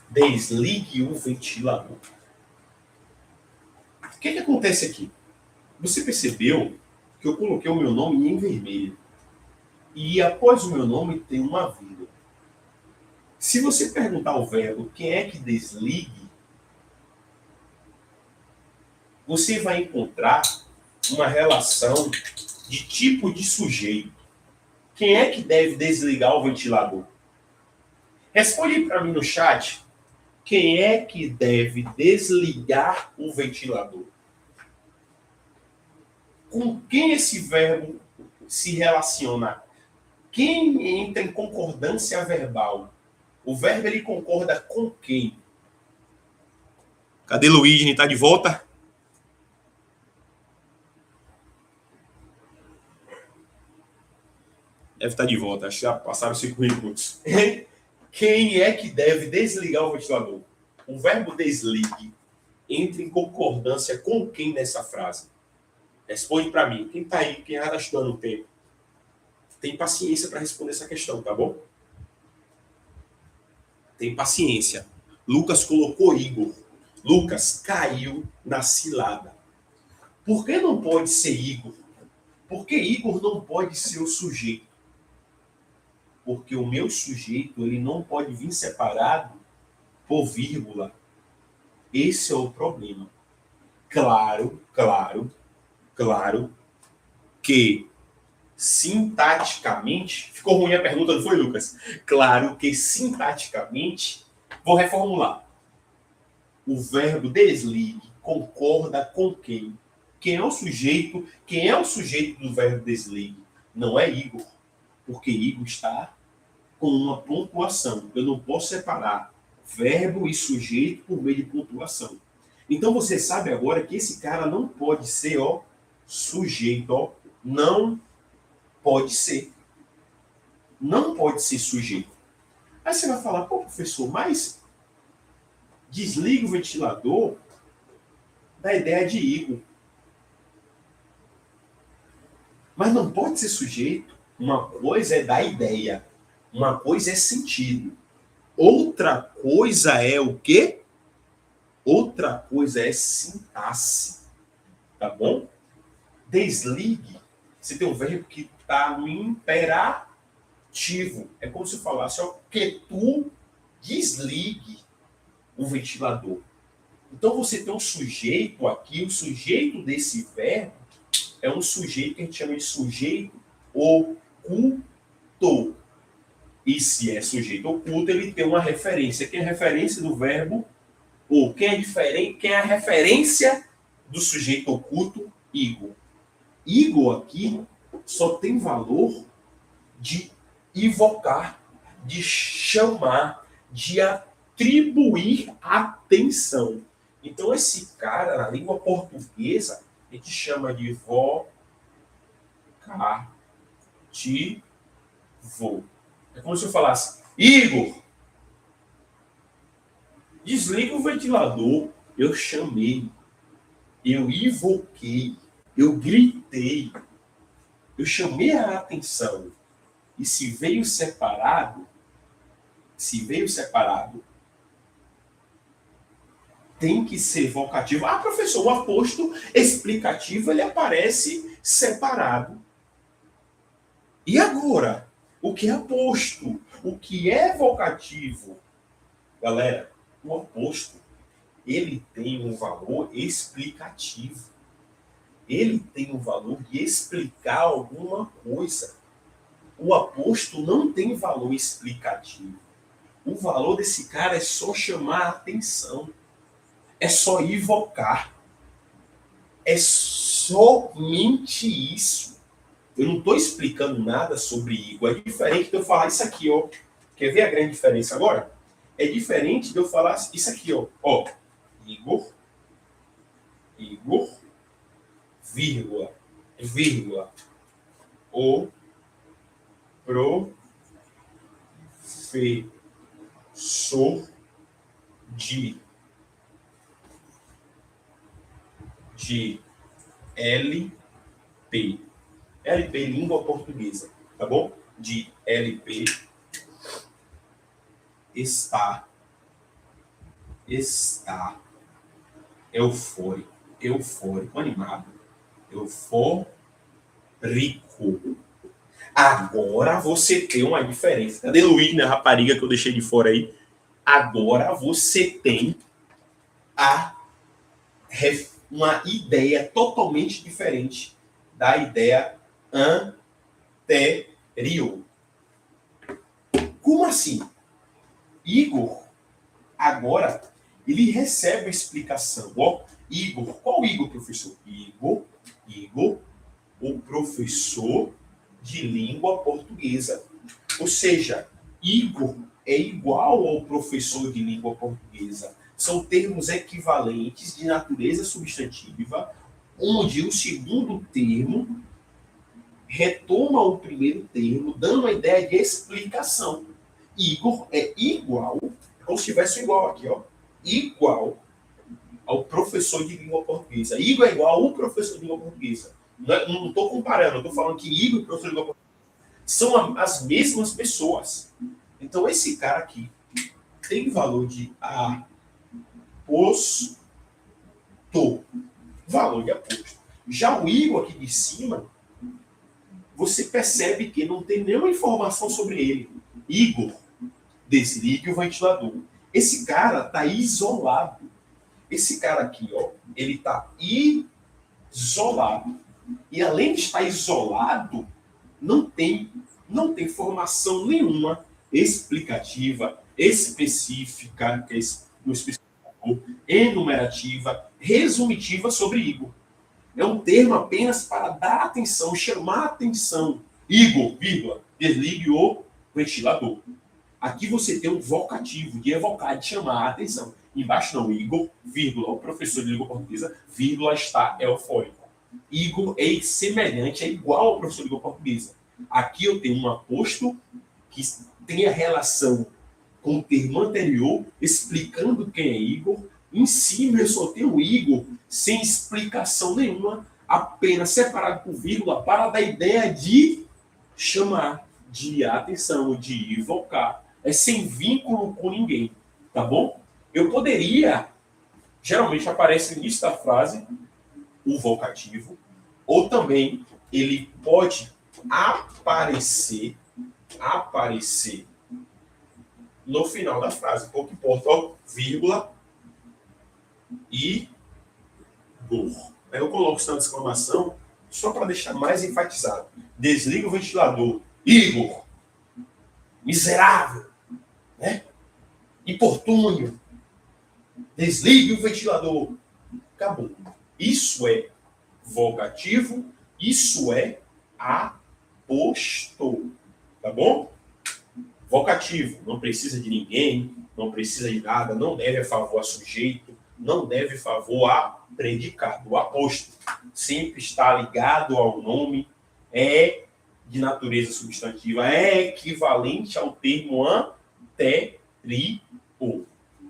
Desligue o ventilador. O que acontece aqui? Você percebeu que eu coloquei o meu nome em vermelho. E após o meu nome tem uma vírgula. Se você perguntar ao verbo quem é que desligue, você vai encontrar uma relação de tipo de sujeito. Quem é que deve desligar o ventilador? Responde para mim no chat. Quem é que deve desligar o ventilador? Com quem esse verbo se relaciona? Quem entra em concordância verbal? O verbo ele concorda com quem? Cadê Luigi? Está de volta? Deve estar de volta. Acho que já passaram 5 minutos. Quem é que deve desligar o ventilador? O verbo desligue entra em concordância com quem nessa frase? Responde para mim. Quem está aí, quem já está estudando o tempo, tem paciência para responder essa questão, tá bom? Tem paciência. Lucas colocou Igor. Lucas caiu na cilada. Por que não pode ser Igor? Por que Igor não pode ser o sujeito? Porque o meu sujeito ele não pode vir separado por vírgula. Esse é o problema. Claro que sintaticamente... Ficou ruim a pergunta, não foi, Lucas? Claro que sintaticamente... Vou reformular. O verbo desligue concorda com quem? Quem é o sujeito? Quem é o sujeito do verbo desligue? Não é Igor. Porque Igor está com uma pontuação. Eu não posso separar verbo e sujeito por meio de pontuação. Então você sabe agora que esse cara não pode ser, ó, sujeito, ó, não pode ser. Não pode ser sujeito. Aí você vai falar, pô, professor, mas desliga o ventilador da ideia de Igor. Mas não pode ser sujeito. Uma coisa é da ideia. Uma coisa é sentido. Outra coisa é o quê? Outra coisa é sintaxe. Tá bom? Desligue. Você tem um verbo que está no imperativo. É como se eu falasse, ó, que tu desligue o ventilador. Então você tem um sujeito aqui, o sujeito desse verbo é um sujeito que a gente chama de sujeito oculto. E se é sujeito oculto, ele tem uma referência. Quem é a referência do verbo? Ou quem é diferente? Quem é a referência do sujeito oculto? Igor. Igor aqui só tem valor de invocar, de chamar, de atribuir atenção. Então esse cara, na língua portuguesa, a gente chama de vocativo. É como se eu falasse, Igor, desliga o ventilador. Eu chamei, eu invoquei, eu gritei, eu chamei a atenção. E se veio separado, tem que ser vocativo. Ah, professor, o aposto explicativo, ele aparece separado. E agora? O que é aposto? O que é vocativo? Galera, o aposto, ele tem um valor explicativo. Ele tem um valor de explicar alguma coisa. O aposto não tem valor explicativo. O valor desse cara é só chamar a atenção. É só invocar. É somente isso. Eu não estou explicando nada sobre Igor. É diferente de eu falar isso aqui, ó. Quer ver a grande diferença agora? É diferente de eu falar isso aqui, ó. Ó, Igor, vírgula, o professor de LP. LP, língua portuguesa, tá bom? De LP está eufórico, animado, eufórico. Agora você tem uma diferença. Cadê Luiz, né, rapariga que eu deixei de fora aí? Agora você tem uma ideia totalmente diferente da ideia anterior. Como assim? Igor, agora, ele recebe a explicação. Ó, Igor, qual Igor, professor? Igor, o professor de língua portuguesa. Ou seja, Igor é igual ao professor de língua portuguesa. São termos equivalentes de natureza substantiva, onde o segundo termo retoma o primeiro termo, dando a ideia de explicação. Igor é igual, como se tivesse igual aqui, ó. Igual ao professor de língua portuguesa. Igor é igual ao professor de língua portuguesa. Não estou comparando, estou falando que Igor e o professor de língua portuguesa são as mesmas pessoas. Então, esse cara aqui tem valor de aposto. Valor de aposto. Já o Igor aqui de cima, você percebe que não tem nenhuma informação sobre ele. Igor, desligue o ventilador. Esse cara está isolado. Esse cara aqui, ó, ele está isolado. E além de estar isolado, não tem informação nenhuma explicativa, específica, que é no especificador, enumerativa, resumitiva sobre Igor. É um termo apenas para dar atenção, chamar atenção. Igor, vírgula, desligue o ventilador. Aqui você tem um vocativo de evocar, de chamar a atenção. Embaixo não, Igor, vírgula, o professor de língua portuguesa, vírgula, está eufórico. Igor é semelhante, é igual ao professor de língua portuguesa. Aqui eu tenho um aposto que tem a relação com o termo anterior, explicando quem é Igor. Em cima eu só tenho Igor, sem explicação nenhuma, apenas separado por vírgula, para dar ideia de chamar, de atenção, de evocar. É sem vínculo com ninguém, tá bom? Eu poderia, geralmente aparece no início da frase, o vocativo, ou também ele pode aparecer no final da frase. Pouco importa, ó, vírgula, Igor. Aí eu coloco sinal de exclamação só para deixar mais enfatizado. Desliga o ventilador. Igor, miserável, né? Importúnio, desligue o ventilador. Acabou. Isso é vocativo, isso é aposto. Tá bom? Vocativo, não precisa de ninguém, não precisa de nada, não deve a favor a sujeito, não deve favor a predicado. O aposto sempre está ligado ao nome, é de natureza substantiva, é equivalente ao termo anterior.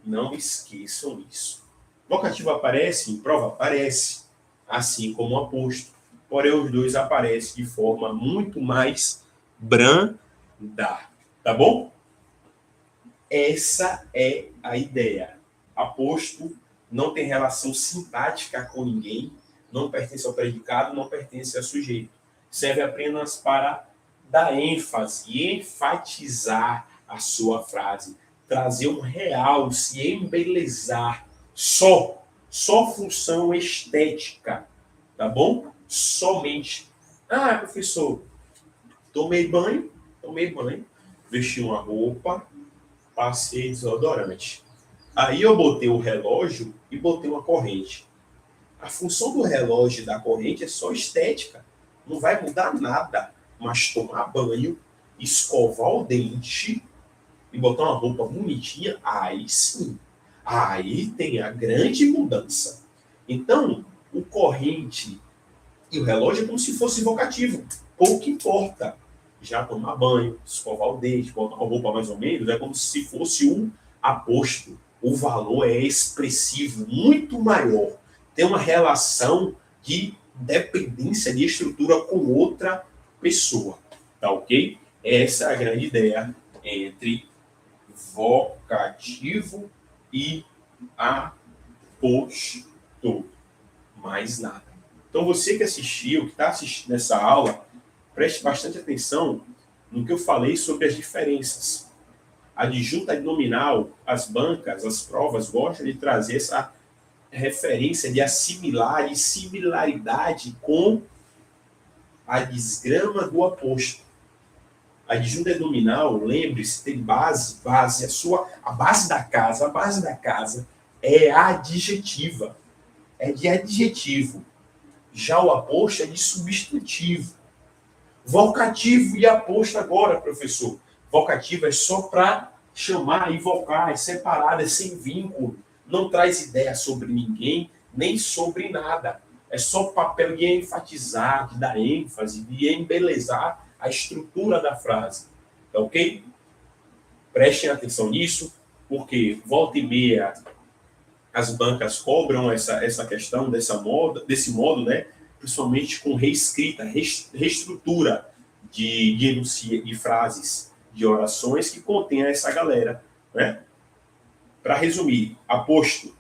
Não esqueçam isso. Vocativo aparece em prova? Aparece, assim como o aposto. Porém, os dois aparecem de forma muito mais branda. Tá bom? Essa é a ideia. Aposto não tem relação sintática com ninguém, não pertence ao predicado, não pertence ao sujeito. Serve apenas para dar ênfase, enfatizar a sua frase, trazer um realce, embelezar. Só função estética, tá bom? Somente. Ah, professor, tomei banho, vesti uma roupa, passei desodorante. Aí eu botei o relógio e botei uma corrente. A função do relógio e da corrente é só estética. Não vai mudar nada. Mas tomar banho, escovar o dente e botar uma roupa bonitinha, aí sim. Aí tem a grande mudança. Então, o corrente e o relógio é como se fosse vocativo. Pouco importa. Já tomar banho, escovar o dente, botar uma roupa mais ou menos, é como se fosse um aposto. O valor é expressivo, muito maior. Tem uma relação de dependência de estrutura com outra pessoa. Tá ok? Essa é a grande ideia entre vocativo e aposto. Mais nada. Então, você que assistiu, que está assistindo essa aula, preste bastante atenção no que eu falei sobre as diferenças. Adjunta e nominal, as bancas, as provas gostam de trazer essa referência de assimilar e similaridade com a desgrama do aposto. Adjunta e nominal, lembre-se, tem base, a base da casa é adjetiva, é de adjetivo. Já o aposto é de substantivo. Vocativo e aposto agora, professor. Vocativo é só para chamar, invocar, é separado, é sem vínculo. Não traz ideia sobre ninguém, nem sobre nada. É só papel de enfatizar, de dar ênfase, de embelezar a estrutura da frase. Tá ok? Prestem atenção nisso, porque volta e meia as bancas cobram essa questão desse modo, né? Principalmente com reescrita, reestrutura de frases, de orações que contém essa galera, né? Para resumir, aposto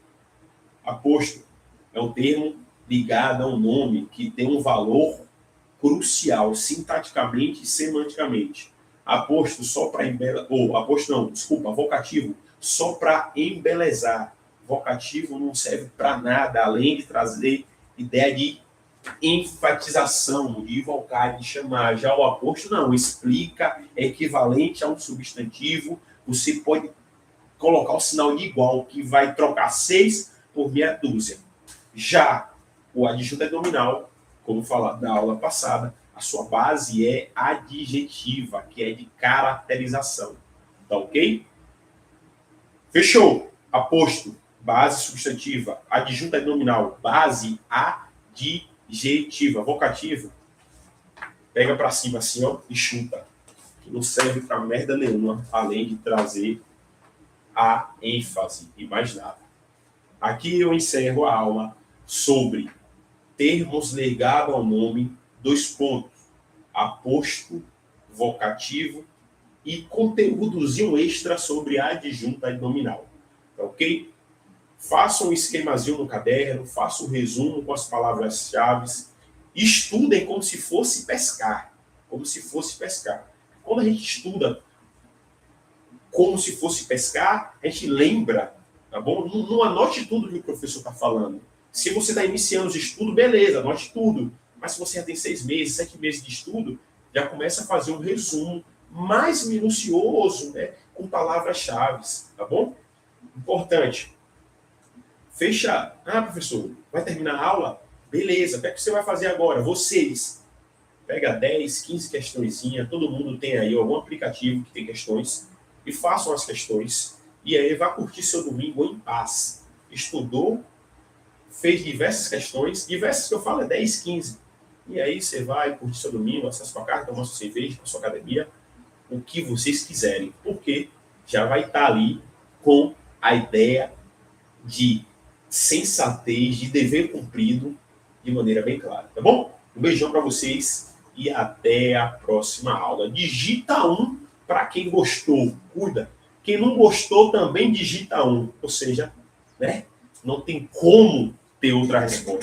é um termo ligado a um nome que tem um valor crucial, sintaticamente e semanticamente. Aposto só para embelezar, vocativo só para embelezar. Vocativo não serve para nada, além de trazer ideia de enfatização, de invocar, de chamar. Já o aposto não, explica, é equivalente a um substantivo, você pode colocar o sinal de igual, que vai trocar 6 por meia dúzia. Já o adjunto adnominal, como falado na aula passada, a sua base é adjetiva, que é de caracterização. Tá ok? Fechou. Aposto, base substantiva. Adjunto adnominal, base adjetiva. Vocativo, pega para cima assim, ó, e chuta. Que não serve para merda nenhuma, além de trazer a ênfase e mais nada. Aqui eu encerro a aula sobre termos ligados ao nome, 2 pontos, aposto, vocativo e conteúdozinho extra sobre a adjunta adnominal. Tá ok? Faça um esquemazinho no caderno, faça um resumo com as palavras-chave, estudem como se fosse pescar. Como se fosse pescar. Quando a gente estuda como se fosse pescar, a gente lembra, tá bom? Não anote tudo que o professor está falando. Se você está iniciando os estudos, beleza, anote tudo. Mas se você já tem 6 meses, 7 meses de estudo, já começa a fazer um resumo mais minucioso, né, com palavras-chave, tá bom? Importante. Fecha. Ah, professor, vai terminar a aula? Beleza, o que é que você vai fazer agora? Vocês. Pega 10, 15 questõezinhas, todo mundo tem aí algum aplicativo que tem questões, e façam as questões, e aí vá curtir seu domingo em paz. Estudou, fez diversas questões, diversas que eu falo é 10, 15. E aí você vai curtir seu domingo, acessa sua casa, tomar sua cerveja, sua academia, o que vocês quiserem, porque já vai estar ali com a ideia de sensatez, de dever cumprido, de maneira bem clara, tá bom? Um beijão para vocês e até a próxima aula. Digita 1 para quem gostou, cuida. Quem não gostou também digita 1, ou seja, né? Não tem como ter outra resposta.